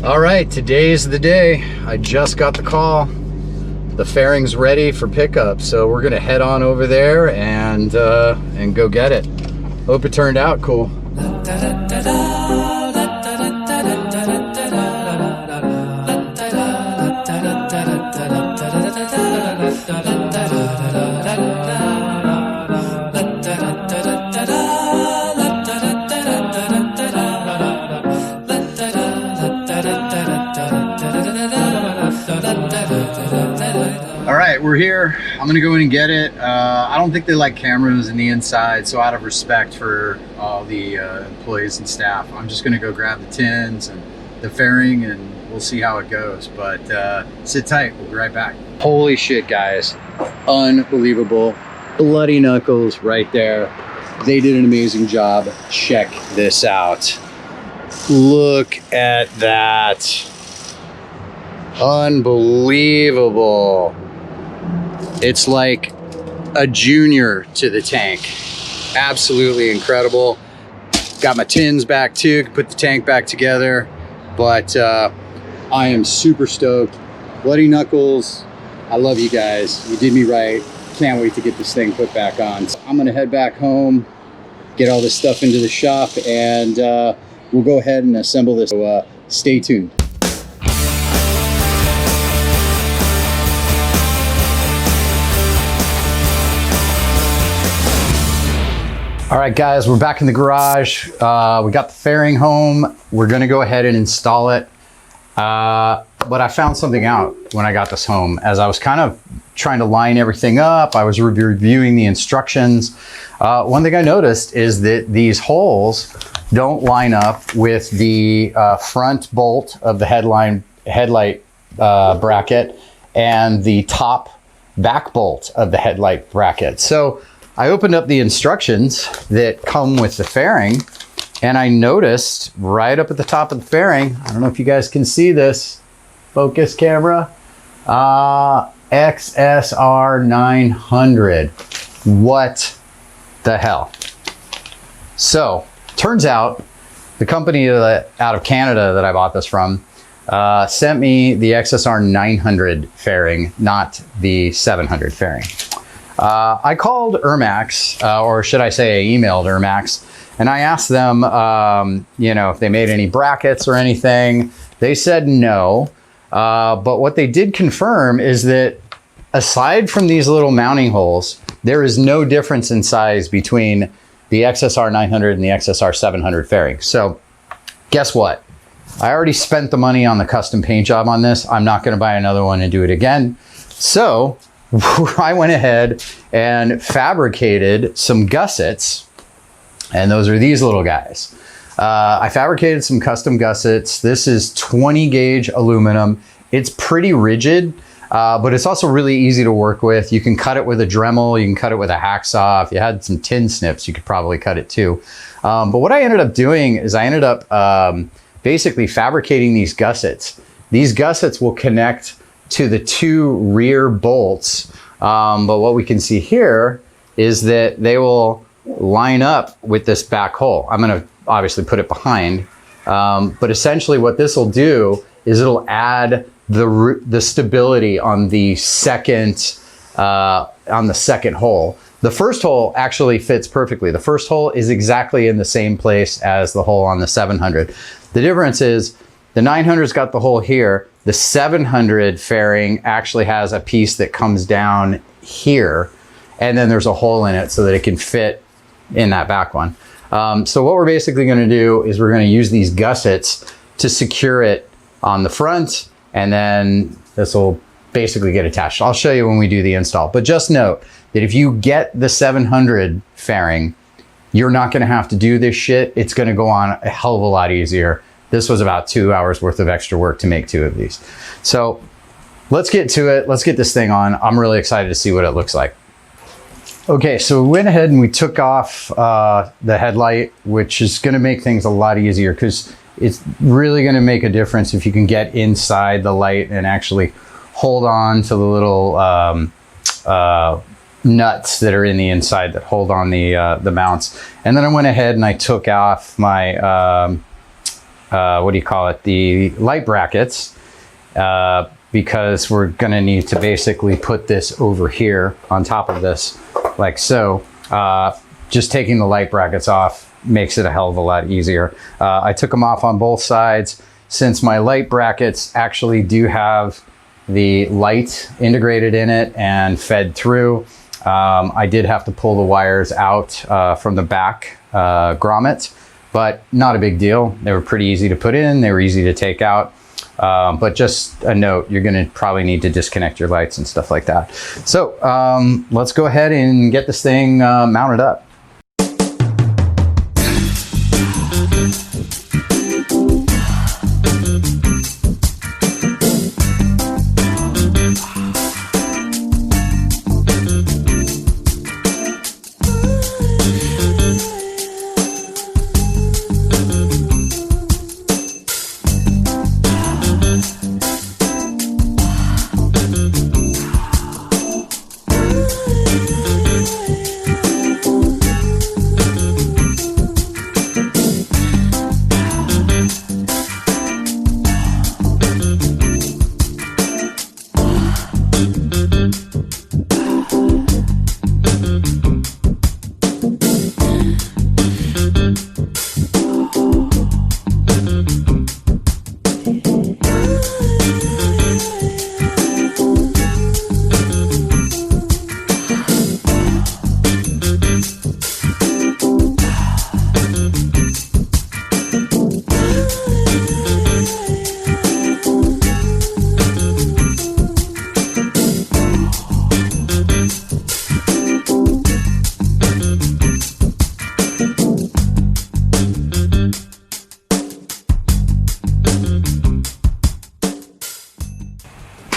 All right, today's the day. I just got the call. The fairing's ready for pickup, so we're gonna head on over there and go get it. Hope it turned out cool. All right, we're here. I'm gonna go in and get it. I don't think they like cameras in the inside, so out of respect for all the employees and staff, I'm just gonna go grab the tins and the fairing and we'll see how it goes. But sit tight, we'll be right back. Holy shit, guys. Unbelievable. Bloody knuckles right there. They did an amazing job. Check this out. Look at that. Unbelievable. It's like a junior to the tank. Absolutely incredible. Got my tins back too, put the tank back together, but I am super stoked. Bloody knuckles, I love you guys. You did me right. Can't wait to get this thing put back on. So I'm gonna head back home, get all this stuff into the shop, and we'll go ahead and assemble this. So stay tuned. All right, guys, we're back in the garage. We got the fairing home. We're gonna go ahead and install it. But I found something out when I got this home. As I was kind of trying to line everything up, I was reviewing the instructions. One thing I noticed is that these holes don't line up with the front bolt of the headlight bracket and the top back bolt of the headlight bracket. So I opened up the instructions that come with the fairing, and I noticed right up at the top of the fairing, I don't know if you guys can see this, focus camera, XSR700. What the hell? So, turns out the company out of Canada that I bought this from sent me the XSR900 fairing, not the 700 fairing. I called Ermax, or should I say I emailed Ermax, and I asked them, you know, if they made any brackets or anything. They said no, but what they did confirm is that aside from these little mounting holes, there is no difference in size between the XSR900 and the XSR700 fairing. So guess what? I already spent the money on the custom paint job on this. I'm not going to buy another one and do it again. So I went ahead and fabricated some gussets, and those are these little guys. I fabricated some custom gussets. This is 20 gauge aluminum. It's pretty rigid, but it's also really easy to work with. You can cut it with a Dremel, you can cut it with a hacksaw. If you had some tin snips, you could probably cut it too. But what I ended up doing is I ended up basically fabricating these gussets. These gussets will connect to the two rear bolts, but what we can see here is that they will line up with this back hole. I'm going to obviously put it behind, but essentially what this will do is it'll add the stability on the second hole. The first hole actually fits perfectly. The first hole is exactly in the same place as the hole on the 700. The difference is the 900's got the hole here. The 700 fairing actually has a piece that comes down here, and then there's a hole in it so that it can fit in that back one. So what we're basically going to do is we're going to use these gussets to secure it on the front, and then this will basically get attached. I'll show you when we do the install, but just note that if you get the 700 fairing, you're not going to have to do this shit. It's going to go on a hell of a lot easier. This was about 2 hours worth of extra work to make 2 of these. So let's get to it. Let's get this thing on. I'm really excited to see what it looks like. Okay, so we went ahead and we took off the headlight, which is going to make things a lot easier because it's really going to make a difference if you can get inside the light and actually hold on to the little nuts that are in the inside that hold on the mounts. And then I went ahead and I took off my what do you call it, the light brackets, because we're gonna need to basically put this over here on top of this, like so. Just taking the light brackets off makes it a hell of a lot easier. I took them off on both sides. Since my light brackets actually do have the light integrated in it and fed through, I did have to pull the wires out from the back grommets, but not a big deal. They were pretty easy to put in, they were easy to take out. But just a note, you're gonna probably need to disconnect your lights and stuff like that. So let's go ahead and get this thing mounted up.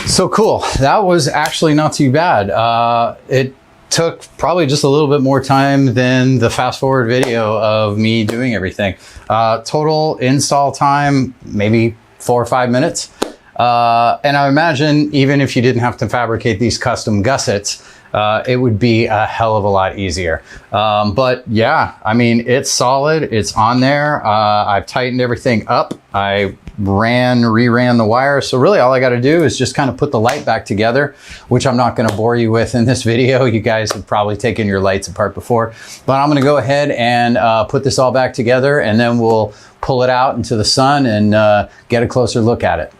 So cool, that was actually not too bad. It took probably just a little bit more time than the fast forward video of me doing everything. Total install time, maybe 4 or 5 minutes. And I imagine even if you didn't have to fabricate these custom gussets, it would be a hell of a lot easier. But yeah, I mean, it's solid, it's on there. I've tightened everything up. I reran the wires. So really all I got to do is just kind of put the light back together, which I'm not going to bore you with in this video. You guys have probably taken your lights apart before, but I'm going to go ahead and put this all back together, and then we'll pull it out into the sun and get a closer look at it.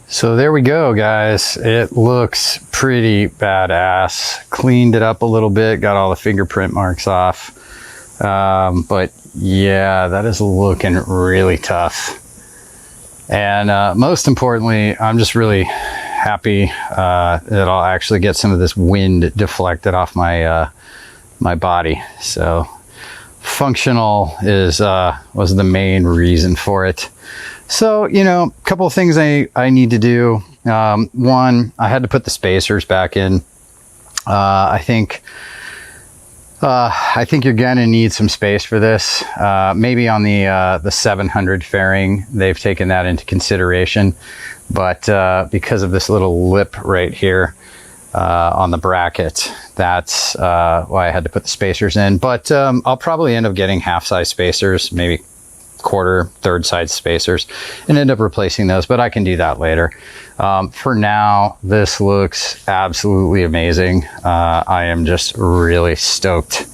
So there we go, guys. It looks pretty badass. Cleaned it up a little bit, got all the fingerprint marks off. But yeah, that is looking really tough. And most importantly, I'm just really happy that I'll actually get some of this wind deflected off my my body. So functional is was the main reason for it. So, you know, a couple of things I need to do. One, I had to put the spacers back in. I think you're gonna need some space for this. Maybe on the 700 fairing, they've taken that into consideration, but because of this little lip right here on the bracket, that's why I had to put the spacers in. But I'll probably end up getting half-size spacers, maybe quarter, third size spacers, and end up replacing those, but I can do that later. For now, this looks absolutely amazing. I am just really stoked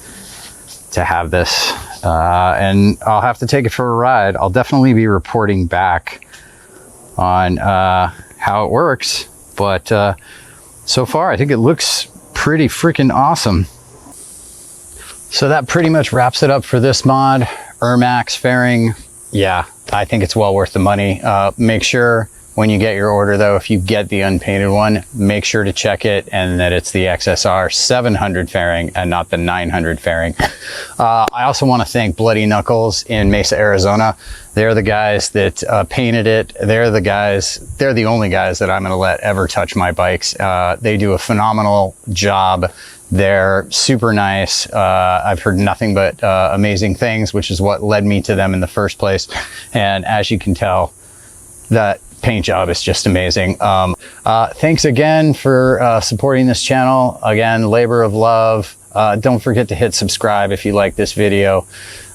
to have this, and I'll have to take it for a ride. I'll definitely be reporting back on how it works, but so far I think it looks pretty freaking awesome. So that pretty much wraps it up for this mod. Ermax fairing, yeah, I think it's well worth the money. Make sure when you get your order though, if you get the unpainted one, make sure to check it and that it's the XSR700 fairing and not the 900 fairing. I also want to thank Bloody Knuckles in Mesa, Arizona. They're the guys that painted it. They're the only guys that I'm going to let ever touch my bikes. They do a phenomenal job. They're super nice. I've heard nothing but amazing things, which is what led me to them in the first place. And as you can tell, that paint job is just amazing. Thanks again for supporting this channel. Again, labor of love. Don't forget to hit subscribe if you like this video,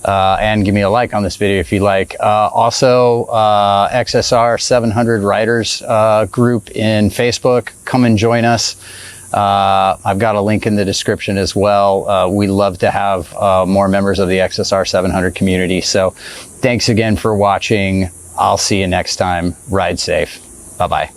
and give me a like on this video if you like. Also, XSR700 Writers group in Facebook. Come and join us. I've got a link in the description as well. We love to have more members of the XSR700 community. So thanks again for watching. I'll see you next time. Ride safe. Bye-bye.